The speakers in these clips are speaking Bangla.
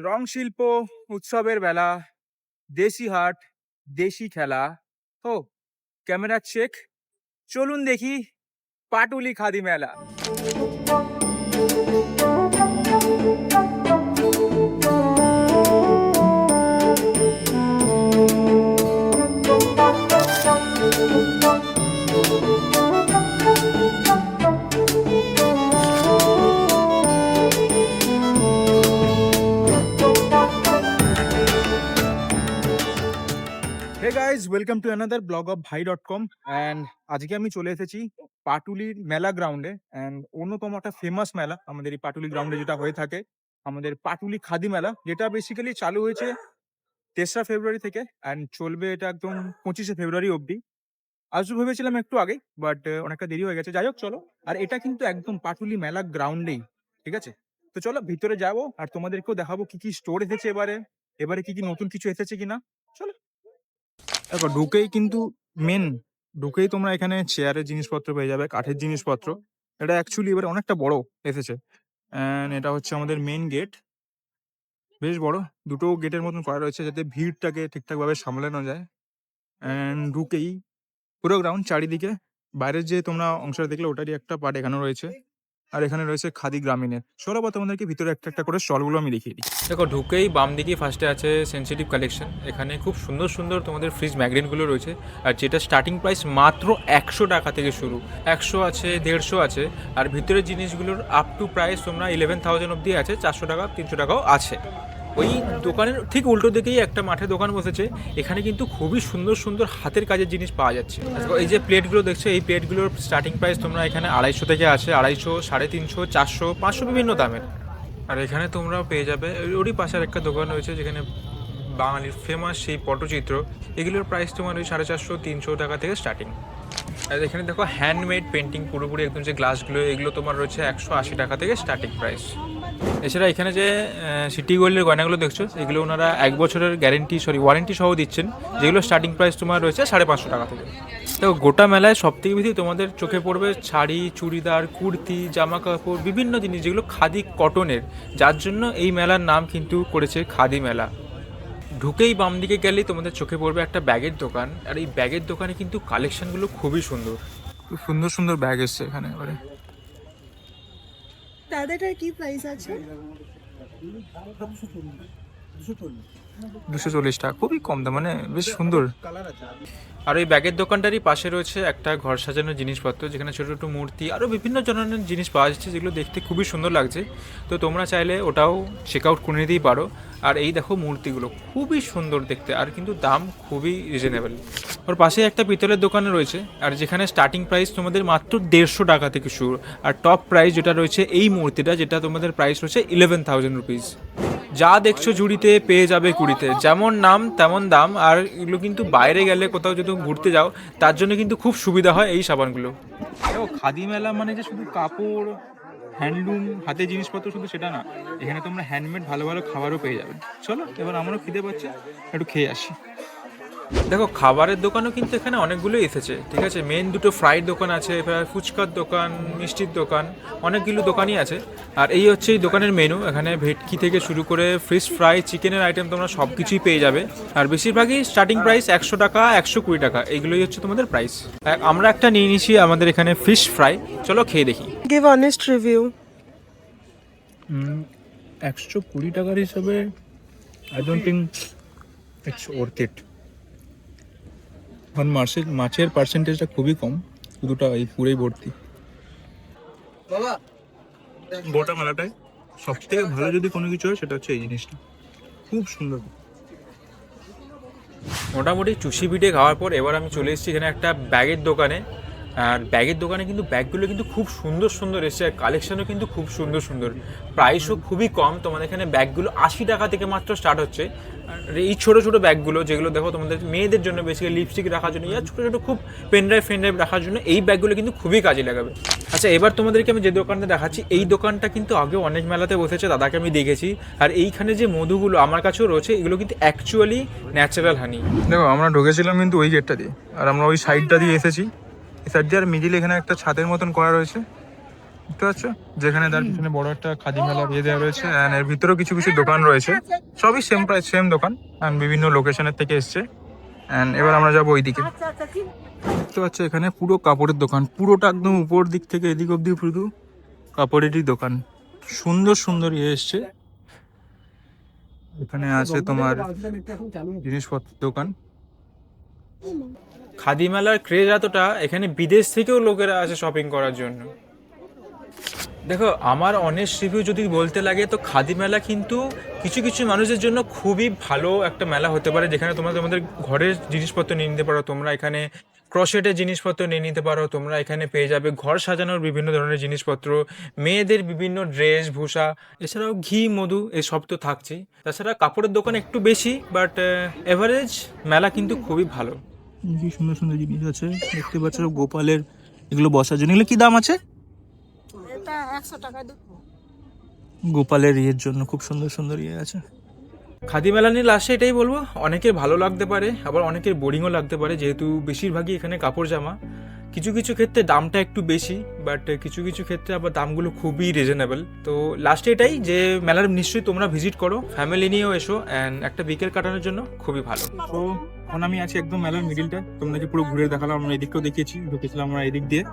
রং শিল্প, উৎসবের বেলা, দেশি হাট, দেশি খেলা। ও ক্যামেরা চেক। চলুন দেখি Patuli Khadi Mela. Hey guys, welcome to another blog of ভাই.com। অ্যান্ড আজকে আমি চলে এসেছি পাটুলির মেলা গ্রাউন্ডে। অ্যান্ড অন্যতম একটা ফেমাস মেলা আমাদের এই পাটুলি গ্রাউন্ডে যেটা হয়ে থাকে, আমাদের পাটুলি খাদি মেলা, যেটা বেসিক্যালি চালু হয়েছে 3রা ফেব্রুয়ারি থেকে অ্যান্ড চলবে এটা একদম 25শে ফেব্রুয়ারি অবধি। আসবো ভেবেছিলাম একটু আগেই, বাট অনেকটা দেরি হয়ে গেছে। যাই হোক, চলো। আর এটা কিন্তু একদম পাটুলি মেলা গ্রাউন্ডেই, ঠিক আছে? তো চলো ভিতরে যাবো আর তোমাদেরকেও দেখাবো কি কি স্টোর এসেছে এবারে কি কি নতুন কিছু এসেছে কিনা। চলো। দেখো, ঢুকেই তোমরা এখানে চেয়ারের জিনিসপত্র পেয়ে যাবে, কাঠের জিনিসপত্র। এটা অ্যাকচুয়ালি এবার অনেকটা বড় এসেছে। অ্যান্ড এটা হচ্ছে আমাদের মেন গেট, বেশ বড়। দুটো গেটের মতন করা রয়েছে যাতে ভিড়টাকে ঠিকঠাকভাবে সামলানো যায়। অ্যান্ড ঢুকেই পুরো গ্রাউন্ড চারিদিকে, বাইরের যে তোমরা অংশটা দেখলে ওটারই একটা পার্ট এখানে রয়েছে। আর এখানে রয়েছে খাদি গ্রামীণের। চলো বা তোমাদেরকে ভিতরে একটা একটা করে স্টলগুলো আমি দেখিয়ে দিই। দেখো, ঢুকেই বাম দিকে ফার্স্টে আছে সেন্সিটিভ কালেকশন। এখানে খুব সুন্দর সুন্দর তোমাদের ফ্রিজ ম্যাগনেটগুলো রয়েছে, আর যেটা স্টার্টিং প্রাইস মাত্র 100 টাকা থেকে শুরু। 100 আছে, 150 আছে, আর ভিতরের জিনিসগুলোর আপ টু প্রাইস তোমরা 11,000 অব্দি আছে। 400 টাকা, 300 টাকাও আছে। ওই দোকানের ঠিক উল্টো দিকেই একটা মাঠে দোকান বসেছে। এখানে কিন্তু খুবই সুন্দর সুন্দর হাতের কাজের জিনিস পাওয়া যাচ্ছে। এই যে প্লেটগুলো দেখছো, এই প্লেটগুলোর স্টার্টিং প্রাইস তোমরা এখানে 250 থেকে আছে। 250, 350, 400, 500 বিভিন্ন দামের। আর এখানে তোমরা পেয়ে যাবে ওরই পাশের একটা দোকান রয়েছে যেখানে বাঙালির ফেমাস সেই পটচিত্র। এগুলোর প্রাইস তোমার ওই 450, 300 টাকা থেকে স্টার্টিং। আর এখানে দেখো হ্যান্ডমেড পেন্টিং, পুরোপুরি একদম যে গ্লাসগুলো, এগুলো তোমার রয়েছে 180 টাকা থেকে স্টার্টিং প্রাইস। এছাড়া এখানে যে সিটি গোল্ডের গয়নাগুলো দেখছো, এগুলো ওনারা 1 বছরের ওয়ারেন্টি সহ দিচ্ছেন, যেগুলো স্টার্টিং প্রাইস তোমার রয়েছে 550 টাকা থেকে। তো গোটা মেলায় সব থেকে বেশি তোমাদের চোখে পড়বে শাড়ি, চুড়িদার, কুর্তি, জামা কাপড়, বিভিন্ন জিনিস যেগুলো খাদি কটনের, যার জন্য এই মেলার নাম কিন্তু করেছে খাদি মেলা। ঢুকেই বাম দিকে গেলেই তোমাদের চোখে পড়বে একটা ব্যাগের দোকান, আর এই ব্যাগের দোকানে কিন্তু কালেকশনগুলো খুবই সুন্দর। খুব সুন্দর সুন্দর ব্যাগ এসছে এখানে। এবারে দাদাটার কি প্রাইস আছে? 240 টাকা, খুবই কম দাম, মানে বেশ সুন্দর। আর ওই ব্যাগের দোকানটারই পাশে রয়েছে একটা ঘর সাজানোর জিনিসপত্র, যেখানে ছোটো ছোটো মূর্তি আরও বিভিন্ন ধরনের জিনিস পাওয়া যাচ্ছে, যেগুলো দেখতে খুবই সুন্দর লাগছে। তো তোমরা চাইলে ওটাও চেক আউট করে নিতেই পারো। আর এই দেখো মূর্তিগুলো খুবই সুন্দর দেখতে, আর কিন্তু দাম খুবই রিজনেবল। ওর পাশে একটা পিতলের দোকানে রয়েছে, আর যেখানে স্টার্টিং প্রাইস তোমাদের মাত্র 150 টাকা থেকে শুরু। আর টপ প্রাইস যেটা রয়েছে এই মূর্তিটা, যেটা তোমাদের প্রাইস রয়েছে 11,000 রুপিস। যা দেখছো ঝুড়িতে পেয়ে যাবে কুড়িতে, যেমন নাম তেমন দাম। আর এগুলো কিন্তু বাইরে গেলে কোথাও যদি ঘুরতে যাও, তার জন্য কিন্তু খুব সুবিধা হয় এই সাবানগুলো। দেখো, খাদি মেলা মানে যে শুধু কাপড়, হ্যান্ডলুম, হাতের জিনিসপত্র শুধু সেটা না, এখানে তোমরা হ্যান্ডমেড ভালো ভালো খাবারও পেয়ে যাবে। চলো এবার আমারও খিদে পাচ্ছে, একটু খেয়ে আসি। দেখো, খাবারের দোকানও কিন্তু এখানে অনেকগুলোই এসেছে, ঠিক আছে? মেন দুটো ফ্রাইড দোকান আছে, এবার ফুচকার দোকান, মিষ্টির দোকান, অনেকগুলো দোকানই আছে। আর এই হচ্ছে এই দোকানের মেনু। এখানে ভেটকি থেকে শুরু করে ফিশ ফ্রাই, চিকেনের আইটেম তোমরা সব কিছুই পেয়ে যাবে। আর বেশিরভাগই স্টার্টিং প্রাইস 100 টাকা, 120 টাকা, এইগুলোই হচ্ছে তোমাদের প্রাইস। আমরা একটা নিয়ে নিয়েছি আমাদের এখানে ফিশ ফ্রাই। চলো খেয়ে দেখি। Give honest review. 120 টাকার হিসাবে I don't think it's worth it. কারণ মাছের পার্সেন্টেজটা খুবই কম, শুধুটা এই পুরোই ভর্তি। গোটা মেলাটায় সব থেকে ভালো যদি কোনো কিছু হয় সেটা হচ্ছে এই জিনিসটা, খুব সুন্দর। মোটামুটি চুষি পিঠে খাওয়ার পর এবার আমি চলে এসেছি এখানে একটা ব্যাগের দোকানে। আর ব্যাগের দোকানে কিন্তু ব্যাগগুলো কিন্তু খুব সুন্দর সুন্দর এসছে, আর কালেকশনও কিন্তু খুব সুন্দর সুন্দর। প্রাইসও খুবই কম। তোমাদের এখানে ব্যাগগুলো 80 টাকা থেকে মাত্র স্টার্ট হচ্ছে। আর এই ছোটো ছোটো ব্যাগগুলো, যেগুলো দেখো তোমাদের মেয়েদের জন্য বেসিক্যালি লিপস্টিক রাখার জন্য, ইয়া ছোটো ছোটো খুব পেনড্রাইভ রাখার জন্য, এই ব্যাগগুলো কিন্তু খুবই কাজে লাগাবে। আচ্ছা, এবার তোমাদেরকে আমি যে দোকানটা দেখাচ্ছি, এই দোকানটা কিন্তু আগে অনেক মেলাতে বসেছে, দাদাকে আমি দেখেছি। আর এইখানে যে মধুগুলো আমার কাছেও রয়েছে, এগুলো কিন্তু অ্যাকচুয়ালি ন্যাচারাল হানি। দেখো, আমরা ঢুকেছিলাম কিন্তু ওই গেটটা দিয়ে, আর আমরা ওই সাইডটা দিয়ে এসেছি। এই সাইড দিয়ে আর মিডিল এখানে একটা ছাদের মতন করা রয়েছে, বুঝতে পারছো, যেখানে তার পিছনে বড় একটা খাদি মেলা দিয়ে দেওয়া রয়েছে, অ্যান্ড এর ভিতরেও কিছু কিছু দোকান রয়েছে, সবই সেম প্রাইস সেম দোকান, অ্যান্ড বিভিন্ন লোকেশনের থেকে এসছে। অ্যান্ড এবার আমরা যাবো ওইদিকে। দেখতে পাচ্ছ এখানে পুরো কাপড়ের দোকান, পুরোটা একদম উপর দিক থেকে এদিক অব্দি পুরো কাপড়েরই দোকান। সুন্দর সুন্দর এসছে। এখানে আছে তোমার জিনিসপত্র দোকান। খাদি মেলার ক্রেজ এতটা, এখানে বিদেশ থেকেও লোকেরা আসে শপিং করার জন্য। দেখো, আমার অনেস্ট রিভিউ যদি বলতে লাগে তো খাদি মেলা কিন্তু কিছু কিছু মানুষের জন্য খুবই ভালো একটা মেলা হতে পারে, যেখানে তোমরা তোমাদের ঘরের জিনিসপত্র নিয়ে নিতে পারো, তোমরা এখানে ক্রোশেটের জিনিসপত্র নিয়ে নিতে পারো, তোমরা এখানে পেয়ে যাবে ঘর সাজানোর বিভিন্ন ধরনের জিনিসপত্র, মেয়েদের বিভিন্ন ড্রেস ভূষা, এছাড়াও ঘি মধু এসব তো থাকছেই। তাছাড়া কাপড়ের দোকান একটু বেশি, বাট এভারেজ মেলা কিন্তু খুবই ভালো। কি সুন্দর সুন্দর জিনিস আছে দেখতে পাচ্ছ, গোপালের এগুলো বসার জন্য। এগুলো কি দাম আছে? এটা 100 টাকা দেবো। গোপালের ইয়ের জন্য খুব সুন্দর সুন্দর ইয়ে আছে। খাদি মেলা নিয়ে লাস্টে এটাই বলবো, অনেকের ভালো লাগতে পারে, আবার অনেকের বোরিংও লাগতে পারে, যেহেতু বেশিরভাগই এখানে কাপড় জামা। কিছু কিছু ক্ষেত্রে দামটা একটু বেশি, বাট কিছু কিছু ক্ষেত্রে আবার দামগুলো খুবই রিজনেবল। তো লাস্টে এটাই যে মেলার নিশ্চয়ই তোমরা ভিজিট করো, ফ্যামিলি নিয়েও এসো, অ্যান্ড একটা বিকেল কাটানোর জন্য খুবই ভালো। তো এখন আমি আছি একদম মেলার মিডিলটা, তোমাদেরকে পুরো ঘুরে দেখালাম, আমরা এদিকটাও দেখিয়েছি, ঢুকেছিলাম আমরা এদিক দিয়ে,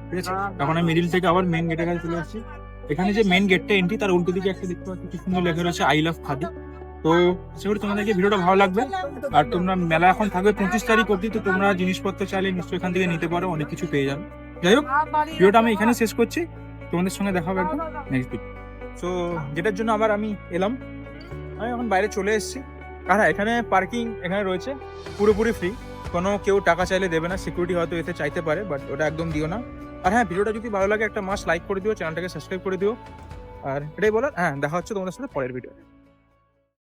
ঠিক আছে। এখন আমি মিডিল থেকে আবার মেন গেটের কাছে চলে আসছি। এখানে যে মেন গেটটা এন্ট্রি, তার উল্টো দিকে একটা দেখতে পাচ্ছি কি সুন্দর লেখা রয়েছে আই লাভ খাদি। তো সেগুলো তোমাদেরকে ভিডিওটা ভালো লাগবে। আর তোমরা মেলা এখন থাকবে 25 তারিখ অবধি, তো তোমরা জিনিসপত্র চাইলে নিশ্চয়ই এখান থেকে নিতে পারো, অনেক কিছু পেয়ে যাবে। যাই হোক, ভিডিওটা আমি এখানে শেষ করছি, তোমাদের সঙ্গে দেখা হবে একদম নেক্সট উইক। সো যেটার জন্য আবার আমি এলাম, আমি এখন বাইরে চলে এসেছি। আর হ্যাঁ, এখানে পার্কিং এখানে রয়েছে পুরোপুরি ফ্রি, কোনো কেউ টাকা চাইলে দেবে না, সিকিউরিটি হয়তো এতে চাইতে পারে, বাট ওটা একদম দিও না। আর হ্যাঁ, ভিডিওটা যদি ভালো লাগে একটা মাস্ট লাইক করে দিও, চ্যানেলটাকে সাবস্ক্রাইব করে দিও। আর এটাই বলার, হ্যাঁ দেখা হচ্ছে তোমাদের সাথে পরের ভিডিও।